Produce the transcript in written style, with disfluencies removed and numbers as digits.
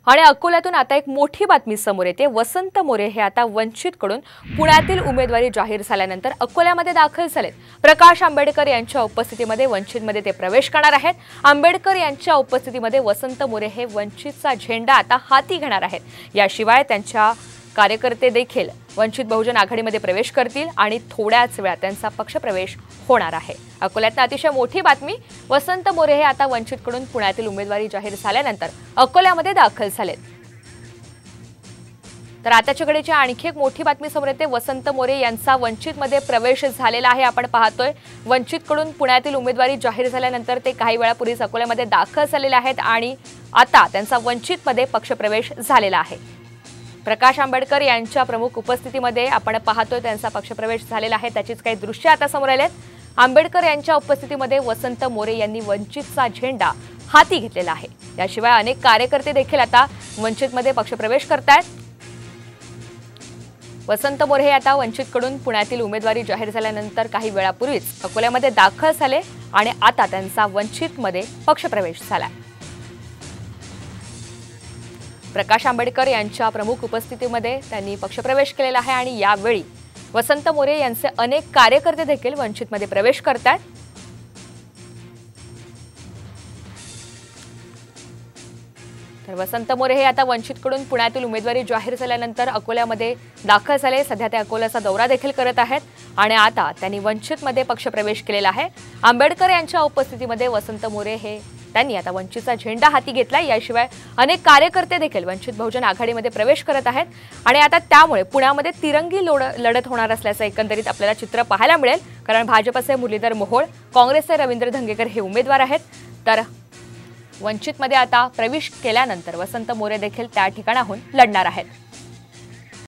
आणि अकोल्यातून आता एक मोठी बातमी समोर येते। वसंत मोरे हे आता वंचितकडून पुण्यातील उमेदवारी जाहीर झाल्यानंतर अकोल्यामध्ये दाखल झालेत। प्रकाश आंबेडकर यांच्या उपस्थितीमध्ये वंचितमध्ये ते प्रवेश करणार आहेत। आंबेडकर यांच्या उपस्थितीमध्ये वसंत मोरे हे वंचितचा झेंडा आता हाती घेणार आहेत। याशिवाय त्यांच्या कार्यकर्ते देखील वंचित बहुजन आघाडीमध्ये प्रवेश करतील आणि थोड्याच वेळात त्यांचा पक्षप्रवेश होणार आहे। अकोल्यात अतिशय मोठी बातमी, वसंत मोरे हे आता वंचितकडून पुण्यातील उमेदवारी जाहीर झाल्यानंतर अकोल्यामध्ये दाखल झालेत। तर आताच्या घडीची आणखी एक मोठी बातमी समोर येते। वसंत मोरे यांचा वंचितमध्ये प्रवेश झालेला आहे। आपण पाहतोय वंचितकडून पुण्यातील उमेदवारी जाहीर झाल्यानंतर ते काही वेळापूर्वीच अकोल्यामध्ये दाखल झालेले आहेत आणि आता त्यांचा वंचितमध्ये पक्षप्रवेश झालेला आहे। प्रकाश आंबेडकर यांच्या प्रमुख उपस्थितीमध्ये आपण पाहतोय त्यांचा पक्षप्रवेश झालेला आहे। त्याचीच काही दृश्य आता समोर आलेत। आंबेडकर यांच्या उपस्थितीमध्ये वसंत मोरे यांनी वंचितचा झेंडा हाती घेतलेला आहे। याशिवाय अनेक कार्यकर्ते देखील आता वंचितमध्ये पक्षप्रवेश करतायत। वसंत मोरे हे आता वंचितकडून पुण्यातील उमेदवारी जाहीर झाल्यानंतर काही वेळापूर्वीच अकोल्यामध्ये दाखल झाले आणि आता त्यांचा वंचितमध्ये पक्षप्रवेश झाला। प्रकाश आंबेडकर यांच्या प्रमुख उपस्थितीमध्ये त्यांनी पक्षप्रवेश केलेला आहे आणि यावेळी वसंत मोरे यांचे अनेक कार्यकर्ते देखील वंचितमध्ये प्रवेश करतात। तर वसंत मोरे हे आता वंचितकडून पुण्यातील उमेदवारी जाहीर झाल्यानंतर अकोल्यामध्ये दाखल झाले। सध्या ते अकोल्याचा दौरा देखील करत आहेत आणि आता त्यांनी वंचितमध्ये पक्षप्रवेश केलेला आहे। आंबेडकर यांच्या उपस्थितीमध्ये वसंत मोरे हे त्यांनी आता वंचितचा झेंडा हाती घेतला। याशिवाय अनेक कार्यकर्ते देखील वंचित बहुजन आघाडीमध्ये प्रवेश करत आहेत आणि आता त्यामुळे पुण्यामध्ये तिरंगी लढत होणार असल्याचं एकंदरीत आपल्याला चित्र पाहायला मिळेल। कारण भाजपचे मुरलीधर मोहोळ, काँग्रेसचे रवींद्र धंगेकर हे उमेदवार आहेत। तर वंचितमध्ये आता प्रवेश केल्यानंतर वसंत मोरे देखील त्या ठिकाणाहून लढणार आहेत।